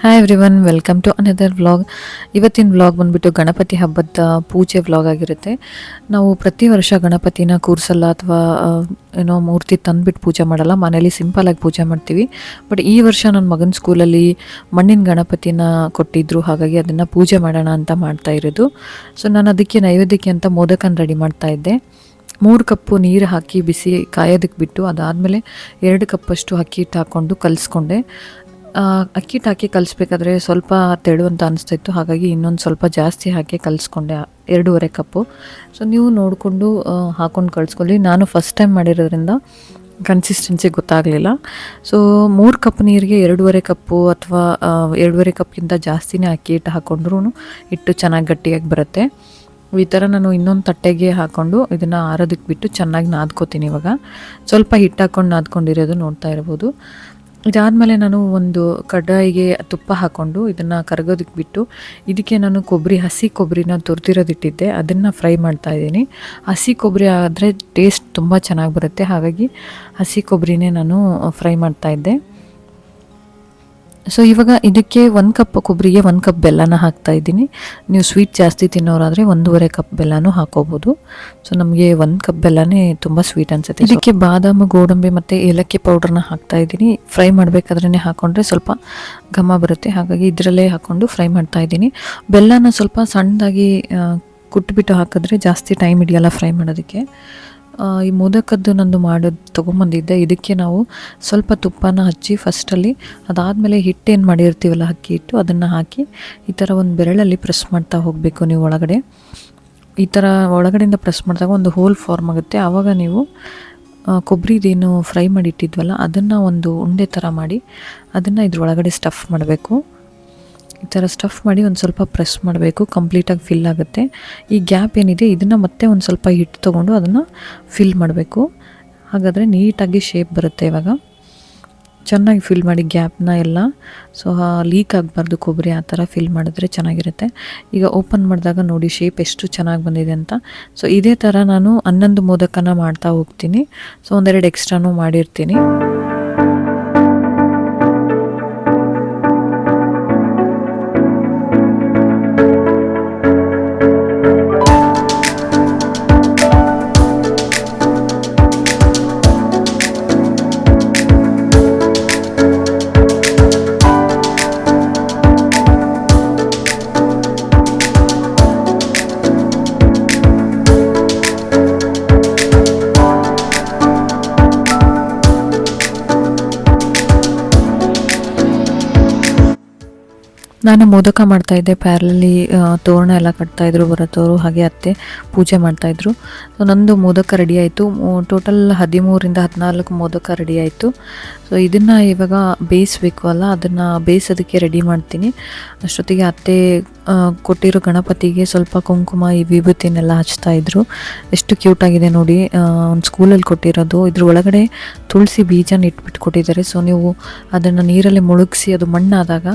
Hi everyone, welcome to another vlog. ಇವತ್ತಿನ vlog ಬಂದುಬಿಟ್ಟು ಗಣಪತಿ ಹಬ್ಬದ ಪೂಜೆ ವ್ಲಾಗ್ ಆಗಿರುತ್ತೆ. ನಾವು ಪ್ರತಿ ವರ್ಷ ಗಣಪತಿನ ಕೂರಿಸಲ್ಲ ಅಥವಾ ಏನೋ ಮೂರ್ತಿ ತಂದುಬಿಟ್ಟು ಪೂಜೆ ಮಾಡಲ್ಲ, ಮನೇಲಿ ಸಿಂಪಲಾಗಿ ಪೂಜೆ ಮಾಡ್ತೀವಿ. ಬಟ್ ಈ ವರ್ಷ ನನ್ನ ಮಗನ ಸ್ಕೂಲಲ್ಲಿ ಮಣ್ಣಿನ ಗಣಪತಿನ ಕೊಟ್ಟಿದ್ದರು, ಹಾಗಾಗಿ ಅದನ್ನು ಪೂಜೆ ಮಾಡೋಣ ಅಂತ ಮಾಡ್ತಾ ಇರೋದು. ಸೊ ನಾನು ಅದಕ್ಕೆ ನೈವೇದ್ಯಕ್ಕೆ ಅಂತ ಮೋದಕನ ರೆಡಿ ಮಾಡ್ತಾ ಇದ್ದೆ. 3 ಕಪ್ಪು ನೀರು ಹಾಕಿ ಬಿಸಿ ಕಾಯೋದಕ್ಕೆ ಬಿಟ್ಟು, ಅದಾದಮೇಲೆ 2 ಕಪ್ಪಷ್ಟು ಅಕ್ಕಿ ಹಿಟ್ಟು ಹಾಕ್ಕೊಂಡು ಕಲಿಸ್ಕೊಂಡೆ. ಅಕ್ಕಿ ಹಿಟ್ಟು ಹಾಕಿ ಕಲಿಸ್ಬೇಕಾದ್ರೆ ಸ್ವಲ್ಪ ತೆಳು ಅಂತ ಅನಿಸ್ತಾಯಿತ್ತು, ಹಾಗಾಗಿ ಇನ್ನೊಂದು ಸ್ವಲ್ಪ ಜಾಸ್ತಿ ಹಾಕಿ ಕಲಿಸ್ಕೊಂಡೆ, 2.5 ಕಪ್ಪು. ಸೊ ನೀವು ನೋಡಿಕೊಂಡು ಹಾಕ್ಕೊಂಡು ಕಳಿಸ್ಕೊಳ್ಳಿ. ನಾನು ಫಸ್ಟ್ ಟೈಮ್ ಮಾಡಿರೋದ್ರಿಂದ ಕನ್ಸಿಸ್ಟೆನ್ಸಿ ಗೊತ್ತಾಗಲಿಲ್ಲ. ಸೊ 3 ಕಪ್ ನೀರಿಗೆ 2.5 ಕಪ್ಪು ಅಥವಾ 2.5 ಕಪ್ಗಿಂತ ಜಾಸ್ತಿನೇ ಅಕ್ಕಿ ಹಿಟ್ಟು ಹಾಕ್ಕೊಂಡ್ರೂ ಹಿಟ್ಟು ಚೆನ್ನಾಗಿ ಗಟ್ಟಿಯಾಗಿ ಬರುತ್ತೆ. ಈ ಥರ ನಾನು ಇನ್ನೊಂದು ತಟ್ಟೆಗೆ ಹಾಕ್ಕೊಂಡು ಇದನ್ನು ಆರೋದಕ್ಕೆ ಬಿಟ್ಟು ಚೆನ್ನಾಗಿ ನಾದ್ಕೋತೀನಿ. ಇವಾಗ ಸ್ವಲ್ಪ ಹಿಟ್ಟು ಹಾಕ್ಕೊಂಡು ನಾದ್ಕೊಂಡಿರೋದು ನೋಡ್ತಾ ಇರ್ಬೋದು. ಇದಾದಮೇಲೆ ನಾನು ಒಂದು ಕಡಾಯಿಗೆ ತುಪ್ಪ ಹಾಕ್ಕೊಂಡು ಇದನ್ನು ಕರಗೋದಕ್ಕೆ ಬಿಟ್ಟು, ಇದಕ್ಕೆ ನಾನು ಹಸಿ ಕೊಬ್ಬರಿನ ತುರಿದಿರೋದಿಟ್ಟಿದ್ದೆ, ಅದನ್ನು ಫ್ರೈ ಮಾಡ್ತಾಯಿದ್ದೀನಿ. ಹಸಿ ಕೊಬ್ಬರಿ ಆದರೆ ಟೇಸ್ಟ್ ತುಂಬ ಚೆನ್ನಾಗಿ ಬರುತ್ತೆ, ಹಾಗಾಗಿ ಹಸಿ ಕೊಬ್ಬರಿನೇ ನಾನು ಫ್ರೈ ಮಾಡ್ತಾಯಿದ್ದೆ. ಸೊ ಇವಾಗ ಇದಕ್ಕೆ 1 ಕಪ್ ಕೊಬ್ಬರಿಗೆ 1 ಕಪ್ ಬೆಲ್ಲನ ಹಾಕ್ತಾಯಿದ್ದೀನಿ. ನೀವು ಸ್ವೀಟ್ ಜಾಸ್ತಿ ತಿನ್ನೋರಾದರೆ 1.5 ಕಪ್ ಬೆಲ್ಲನೂ ಹಾಕೋಬೋದು. ಸೊ ನಮಗೆ 1 ಕಪ್ ಬೆಲ್ಲನೇ ತುಂಬ ಸ್ವೀಟ್ ಅನಿಸುತ್ತೆ. ಇದಕ್ಕೆ ಬಾದಾಮಿ, ಗೋಡಂಬಿ ಮತ್ತು ಏಲಕ್ಕಿ ಪೌಡ್ರನ್ನ ಹಾಕ್ತಾಯಿದ್ದೀನಿ. ಫ್ರೈ ಮಾಡಬೇಕಾದ್ರೇ ಹಾಕ್ಕೊಂಡ್ರೆ ಸ್ವಲ್ಪ ಘಮ ಬರುತ್ತೆ, ಹಾಗಾಗಿ ಇದರಲ್ಲೇ ಹಾಕ್ಕೊಂಡು ಫ್ರೈ ಮಾಡ್ತಾಯಿದ್ದೀನಿ. ಬೆಲ್ಲನ ಸ್ವಲ್ಪ ಸಣ್ಣದಾಗಿ ಕುಟ್ಬಿಟ್ಟು ಹಾಕಿದ್ರೆ ಜಾಸ್ತಿ ಟೈಮ್ ಹಿಡಿಯಲ್ಲ ಫ್ರೈ ಮಾಡೋದಕ್ಕೆ. ಈ ಮೋದಕದ್ದು ನಂದು ಮಾಡೋದು ತೊಗೊಂಬಂದಿದ್ದೆ. ಇದಕ್ಕೆ ನಾವು ಸ್ವಲ್ಪ ತುಪ್ಪನ ಹಚ್ಚಿ ಫಸ್ಟಲ್ಲಿ, ಅದಾದಮೇಲೆ ಹಿಟ್ಟೇನು ಮಾಡಿರ್ತೀವಲ್ಲ ಅಕ್ಕಿ ಹಿಟ್ಟು, ಅದನ್ನು ಹಾಕಿ ಈ ಥರ ಒಂದು ಬೆರಳಲ್ಲಿ ಪ್ರೆಸ್ ಮಾಡ್ತಾ ಹೋಗಬೇಕು. ನೀವು ಒಳಗಡೆ ಈ ಥರ ಒಳಗಡೆಯಿಂದ ಪ್ರೆಸ್ ಮಾಡಿದಾಗ ಒಂದು ಹೋಲ್ ಫಾರ್ಮ್ ಆಗುತ್ತೆ. ಆವಾಗ ನೀವು ಕೊಬ್ಬರಿದೇನು ಫ್ರೈ ಮಾಡಿಟ್ಟಿದ್ವಲ್ಲ ಅದನ್ನು ಒಂದು ಉಂಡೆ ಥರ ಮಾಡಿ ಅದನ್ನು ಇದ್ರೊಳಗಡೆ ಸ್ಟಫ್ ಮಾಡಬೇಕು. ಈ ಥರ ಸ್ಟಫ್ ಮಾಡಿ ಒಂದು ಸ್ವಲ್ಪ ಪ್ರೆಸ್ ಮಾಡಬೇಕು, ಕಂಪ್ಲೀಟಾಗಿ ಫಿಲ್ ಆಗುತ್ತೆ. ಈ ಗ್ಯಾಪ್ ಏನಿದೆ ಇದನ್ನು ಮತ್ತೆ ಒಂದು ಸ್ವಲ್ಪ ಹಿಟ್ಟು ತೊಗೊಂಡು ಅದನ್ನು ಫಿಲ್ ಮಾಡಬೇಕು. ಹಾಗಾದರೆ ನೀಟಾಗಿ ಶೇಪ್ ಬರುತ್ತೆ. ಇವಾಗ ಚೆನ್ನಾಗಿ ಫಿಲ್ ಮಾಡಿ ಗ್ಯಾಪ್ನ ಎಲ್ಲ, ಸೊ ಲೀಕ್ ಆಗಬಾರ್ದು ಕೊಬ್ಬರಿ, ಆ ಥರ ಫಿಲ್ ಮಾಡಿದ್ರೆ ಚೆನ್ನಾಗಿರುತ್ತೆ. ಈಗ ಓಪನ್ ಮಾಡಿದಾಗ ನೋಡಿ ಶೇಪ್ ಎಷ್ಟು ಚೆನ್ನಾಗಿ ಬಂದಿದೆ ಅಂತ. ಸೊ ಇದೇ ಥರ ನಾನು 11 ಮೋದಕನ ಮಾಡ್ತಾ ಹೋಗ್ತೀನಿ. ಸೊ 1-2 ಎಕ್ಸ್ಟ್ರಾನೂ ಮಾಡಿರ್ತೀನಿ. ನಾನು ಮೋದಕ ಮಾಡ್ತಾಯಿದ್ದೆ, ಪ್ಯಾರಲಲ್ಲಿ ತೋರಣ ಎಲ್ಲ ಕಟ್ತಾಯಿದ್ರು ಬರೋತ್ತವರು, ಹಾಗೆ ಅತ್ತೆ ಪೂಜೆ ಮಾಡ್ತಾಯಿದ್ರು. ಸೊ ನಂದು ಮೋದಕ ರೆಡಿ ಆಯಿತು. ಟೋಟಲ್ 13ರಿಂದ 14 ಮೋದಕ ರೆಡಿ ಆಯಿತು. ಸೊ ಇದನ್ನು ಇವಾಗ ಬೇಯಿಸ್ಬೇಕು ಅಲ್ಲ, ಅದನ್ನು ಬೇಯಿಸೋದಕ್ಕೆ ರೆಡಿ ಮಾಡ್ತೀನಿ. ಅಷ್ಟೊತ್ತಿಗೆ ಅತ್ತೆ ಕೊಟ್ಟಿರೋ ಗಣಪತಿಗೆ ಸ್ವಲ್ಪ ಕುಂಕುಮ, ಈ ವಿಭೂತಿನೆಲ್ಲ ಹಚ್ತಾಯಿದ್ರು. ಎಷ್ಟು ಕ್ಯೂಟಾಗಿದೆ ನೋಡಿ. ಒಂದು ಸ್ಕೂಲಲ್ಲಿ ಕೊಟ್ಟಿರೋದು. ಇದ್ರ ಒಳಗಡೆ ತುಳಸಿ ಬೀಜನ ಇಟ್ಬಿಟ್ಟು ಕೊಟ್ಟಿದ್ದಾರೆ. ಸೊ ನೀವು ಅದನ್ನು ನೀರಲ್ಲಿ ಮುಳುಗಿಸಿ ಅದು ಮಣ್ಣಾದಾಗ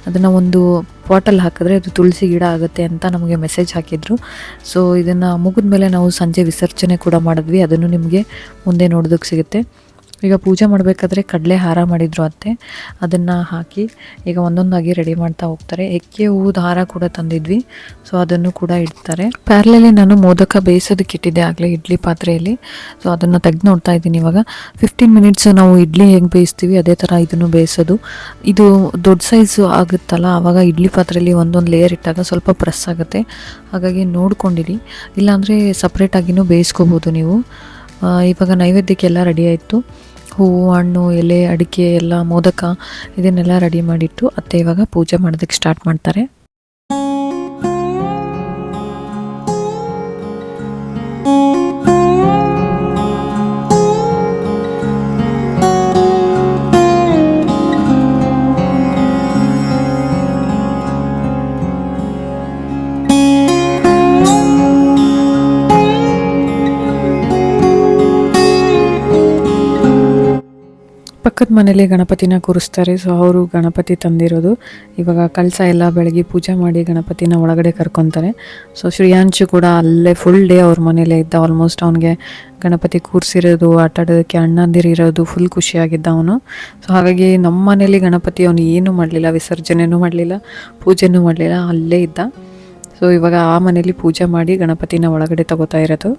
ಅದನ್ನು ಒಂದು ಪಾಟಲ್ಲಿ ಹಾಕಿದ್ರೆ ಅದು ತುಳಸಿ ಗಿಡ ಆಗುತ್ತೆ ಅಂತ ನಮಗೆ ಮೆಸೇಜ್ ಹಾಕಿದ್ರು. ಸೊ ಇದನ್ನು ಮುಗಿದ ಮೇಲೆ ನಾವು ಸಂಜೆ ವಿಸರ್ಜನೆ ಕೂಡ ಮಾಡಿದ್ವಿ, ಅದನ್ನು ನಿಮಗೆ ಮುಂದೆ ನೋಡೋದಕ್ಕೆ ಸಿಗುತ್ತೆ. ಈಗ ಪೂಜೆ ಮಾಡಬೇಕಾದ್ರೆ ಕಡಲೆ ಹಾರ ಮಾಡಿದ್ರು ಅತ್ತೆ, ಅದನ್ನು ಹಾಕಿ ಈಗ ಒಂದೊಂದಾಗಿ ರೆಡಿ ಮಾಡ್ತಾ ಹೋಗ್ತಾರೆ. ಎಕ್ಕೆ ಹೂವು ಹಾರ ಕೂಡ ತಂದಿದ್ವಿ, ಸೊ ಅದನ್ನು ಕೂಡ ಇಡ್ತಾರೆ. ಪ್ಯಾರಲಲ್ಲಿ ನಾನು ಮೋದಕ ಬೇಯಿಸೋದಕ್ಕೆ ಇಟ್ಟಿದ್ದೆ ಆಗಲೇ ಇಡ್ಲಿ ಪಾತ್ರೆಯಲ್ಲಿ. ಸೊ ಅದನ್ನು ತೆಗೆದು ನೋಡ್ತಾ ಇದ್ದೀನಿ. ಇವಾಗ 15 ಮಿನಿಟ್ಸ್ ನಾವು ಇಡ್ಲಿ ಹೇಗೆ ಬೇಯಿಸ್ತೀವಿ ಅದೇ ಥರ ಇದನ್ನು ಬೇಯಿಸೋದು. ಇದು ದೊಡ್ಡ ಸೈಜು ಆಗುತ್ತಲ್ಲ, ಆವಾಗ ಇಡ್ಲಿ ಪಾತ್ರೆಯಲ್ಲಿ ಒಂದೊಂದು ಲೇಯರ್ ಇಟ್ಟಾಗ ಸ್ವಲ್ಪ ಪ್ರೆಸ್ ಆಗುತ್ತೆ, ಹಾಗಾಗಿ ನೋಡ್ಕೊಂಡಿರಿ. ಇಲ್ಲಾಂದರೆ ಸಪ್ರೇಟಾಗಿನೂ ಬೇಯಿಸ್ಕೋಬೋದು ನೀವು. ಇವಾಗ ನೈವೇದ್ಯಕ್ಕೆಲ್ಲ ರೆಡಿ ಆಯಿತು. ಹೂವು, ಹಣ್ಣು, ಎಲೆ, ಅಡಿಕೆ ಎಲ್ಲ, ಮೋದಕ ಇದನ್ನೆಲ್ಲ ರೆಡಿ ಮಾಡಿಟ್ಟು ಅತ್ತೆ ಇವಾಗ ಪೂಜೆ ಮಾಡೋದಕ್ಕೆ ಸ್ಟಾರ್ಟ್ ಮಾಡ್ತಾರೆ. ಪಕ್ಕದ ಮನೇಲಿ ಗಣಪತಿನ ಕೂರಿಸ್ತಾರೆ. ಸೊ ಅವರು ಗಣಪತಿ ತಂದಿರೋದು. ಇವಾಗ ಕಳಸ ಎಲ್ಲ ಬೆಳಗ್ಗೆ ಪೂಜೆ ಮಾಡಿ ಗಣಪತಿನ ಒಳಗಡೆ ಕರ್ಕೊತಾರೆ. ಸೊ ಶ್ರೇಯಾಂಶು ಕೂಡ ಅಲ್ಲೇ ಫುಲ್ ಡೇ ಅವ್ರ ಮನೇಲೇ ಇದ್ದ. ಆಲ್ಮೋಸ್ಟ್ ಅವನಿಗೆ ಗಣಪತಿ ಕೂರಿಸಿರೋದು, ಆಟ ಆಡೋದಕ್ಕೆ ಅಣ್ಣಂದಿರಿರೋದು ಫುಲ್ ಖುಷಿಯಾಗಿದ್ದ ಅವನು. ಸೊ ಹಾಗಾಗಿ ನಮ್ಮ ಮನೇಲಿ ಗಣಪತಿ ಅವನು ಏನೂ ಮಾಡಲಿಲ್ಲ, ವಿಸರ್ಜನೆನೂ ಮಾಡಲಿಲ್ಲ, ಪೂಜೆನೂ ಮಾಡಲಿಲ್ಲ, ಅಲ್ಲೇ ಇದ್ದ. ಸೊ ಇವಾಗ ಆ ಮನೇಲಿ ಪೂಜೆ ಮಾಡಿ ಗಣಪತಿನ ಒಳಗಡೆ ತಗೋತಾ ಇರೋದು.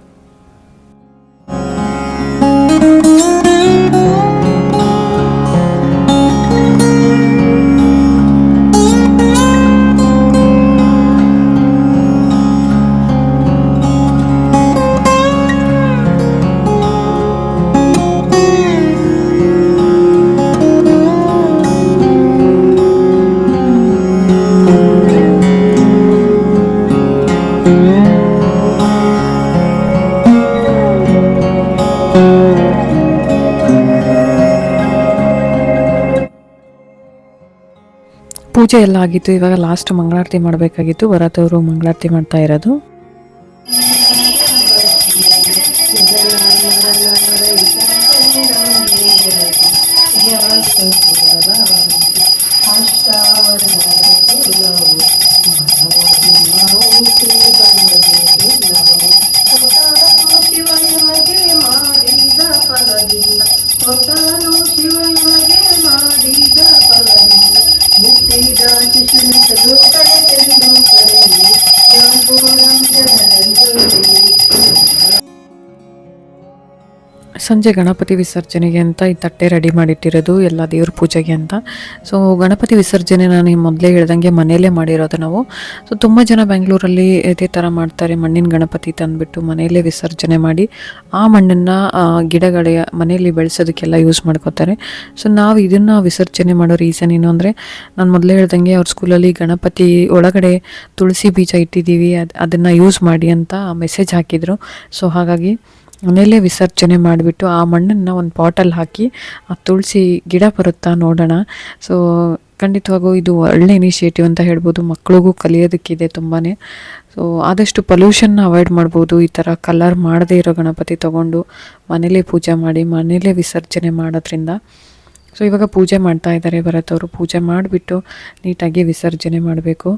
ಪೂಜೆ ಎಲ್ಲ ಆಗಿತ್ತು. ಇವಾಗ ಲಾಸ್ಟ್ ಮಂಗಳಾರತಿ ಮಾಡಬೇಕಾಗಿತ್ತು. ಭರತವರು ಮಂಗಳಾರತಿ ಮಾಡ್ತಾ ಇರೋದು. ಸಂಜೆ ಗಣಪತಿ ವಿಸರ್ಜನೆಗೆ ಅಂತ ಈ ತಟ್ಟೆ ರೆಡಿ ಮಾಡಿಟ್ಟಿರೋದು ಎಲ್ಲ ದೇವ್ರ ಪೂಜೆಗೆ ಅಂತ. ಸೊ ಗಣಪತಿ ವಿಸರ್ಜನೆ ನಾನು ಮೊದಲೇ ಹೇಳ್ದಂಗೆ ಮನೆಯಲ್ಲೇ ಮಾಡಿರೋದು ನಾವು. ಸೊ ತುಂಬ ಜನ ಬೆಂಗಳೂರಲ್ಲಿ ಇದೇ ಥರ ಮಾಡ್ತಾರೆ. ಮಣ್ಣಿನ ಗಣಪತಿ ತಂದುಬಿಟ್ಟು ಮನೆಯಲ್ಲೇ ವಿಸರ್ಜನೆ ಮಾಡಿ ಆ ಮಣ್ಣನ್ನು ಗಿಡಗಳ ಮನೆಯಲ್ಲಿ ಬೆಳೆಸೋದಕ್ಕೆಲ್ಲ ಯೂಸ್ ಮಾಡ್ಕೋತಾರೆ. ಸೊ ನಾವು ಇದನ್ನು ವಿಸರ್ಜನೆ ಮಾಡೋ ರೀಸನ್ ಏನು ಅಂದರೆ, ನಾನು ಮೊದಲೇ ಹೇಳ್ದಂಗೆ ಅವ್ರ ಸ್ಕೂಲಲ್ಲಿ ಗಣಪತಿ ಒಳಗಡೆ ತುಳಸಿ ಬೀಜ ಇಟ್ಟಿದ್ದೀವಿ, ಅದನ್ನು ಯೂಸ್ ಮಾಡಿ ಅಂತ ಮೆಸೇಜ್ ಹಾಕಿದರು. ಸೊ ಹಾಗಾಗಿ ಮನೆಯಲ್ಲೇ ವಿಸರ್ಜನೆ ಮಾಡಿಬಿಟ್ಟು ಆ ಮಣ್ಣನ್ನು ಒಂದು ಪಾಟಲ್ಲಿ ಹಾಕಿ ಆ ತುಳಸಿ ಗಿಡ ಬರುತ್ತಾ ನೋಡೋಣ. ಸೊ ಖಂಡಿತವಾಗೂ ಇದು ಒಳ್ಳೆ ಇನಿಷಿಯೇಟಿವ್ ಅಂತ ಹೇಳ್ಬೋದು. ಮಕ್ಕಳಿಗೂ ಕಲಿಯೋದಕ್ಕಿದೆ ತುಂಬಾ. ಸೊ ಆದಷ್ಟು ಪೊಲ್ಯೂಷನ್ನ ಅವಾಯ್ಡ್ ಮಾಡ್ಬೋದು. ಈ ಥರ ಕಲರ್ ಮಾಡದೇ ಇರೋ ಗಣಪತಿ ತೊಗೊಂಡು ಮನೇಲೇ ಪೂಜೆ ಮಾಡಿ ಮನೇಲೇ ವಿಸರ್ಜನೆ ಮಾಡೋದ್ರಿಂದ. ಸೊ ಇವಾಗ ಪೂಜೆ ಮಾಡ್ತಾ ಇದ್ದಾರೆ ಭರತವರು. ಪೂಜೆ ಮಾಡಿಬಿಟ್ಟು ನೀಟಾಗಿ ವಿಸರ್ಜನೆ ಮಾಡಬೇಕು.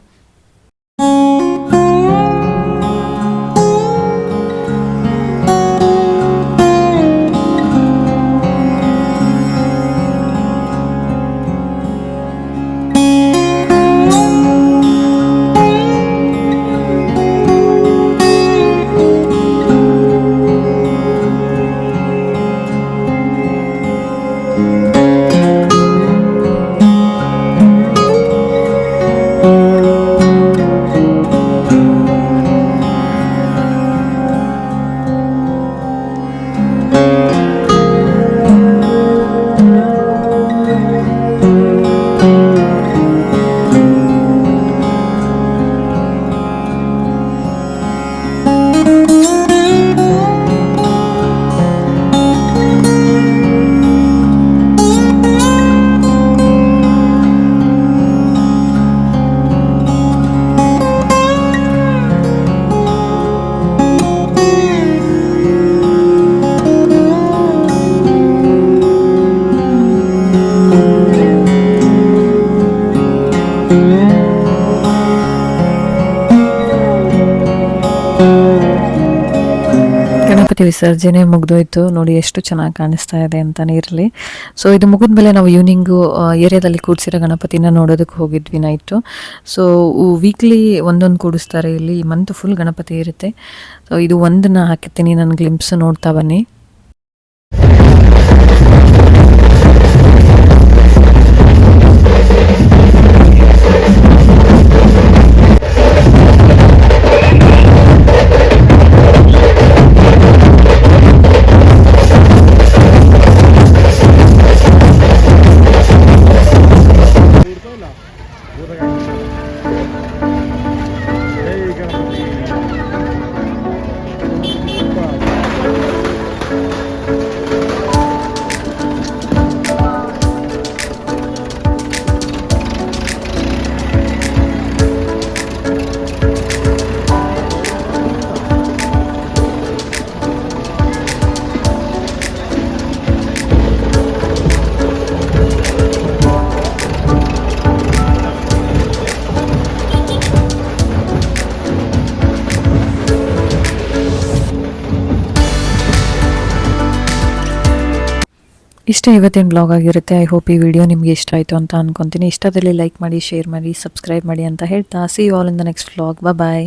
ಗಣಪತಿ ವಿಸರ್ಜನೆ ಮುಗಿದೋಯ್ತು. ನೋಡಿ ಎಷ್ಟು ಚೆನ್ನಾಗಿ ಕಾಣಿಸ್ತಾ ಇದೆ ಅಂತ ನೀರಲ್ಲಿ. ಸೊ ಇದು ಮುಗಿದ್ಮೇಲೆ ನಾವು ಈವ್ನಿಂಗು ಏರಿಯಾದಲ್ಲಿ ಕೂಡಿಸಿರೋ ಗಣಪತಿನ ನೋಡೋದಕ್ಕೆ ಹೋಗಿದ್ವಿ ನೈಟು. ಸೊ ವೀಕ್ಲಿ ಒಂದೊಂದು ಕೂಡಿಸ್ತಾರೆ ಇಲ್ಲಿ. ಈ ಮಂತ್ ಫುಲ್ ಗಣಪತಿ ಇರುತ್ತೆ. ಸೊ ಇದು ಒಂದನ್ನು ಹಾಕಿರ್ತೀನಿ, ನನ್ನ ಗ್ಲಿಂಪ್ಸ್ ನೋಡ್ತಾ ಬನ್ನಿ. ಇಷ್ಟೇ ಇವತ್ತಿನ ಬ್ಲಾಗ್ ಆಗಿರುತ್ತೆ. ಐ ಹೋಪ್ ಈ ವಿಡಿಯೋ ನಿಮಗೆ ಇಷ್ಟ ಆಯಿತು ಅಂತ ಅನ್ಕೊತೀನಿ. ಇಷ್ಟದಲ್ಲಿ ಲೈಕ್ ಮಾಡಿ, ಶೇರ್ ಮಾಡಿ, ಸಬ್ಸ್ಕ್ರೈಬ್ ಮಾಡಿ ಅಂತ ಹೇಳ್ತಾ see you all in the next vlog. Bye.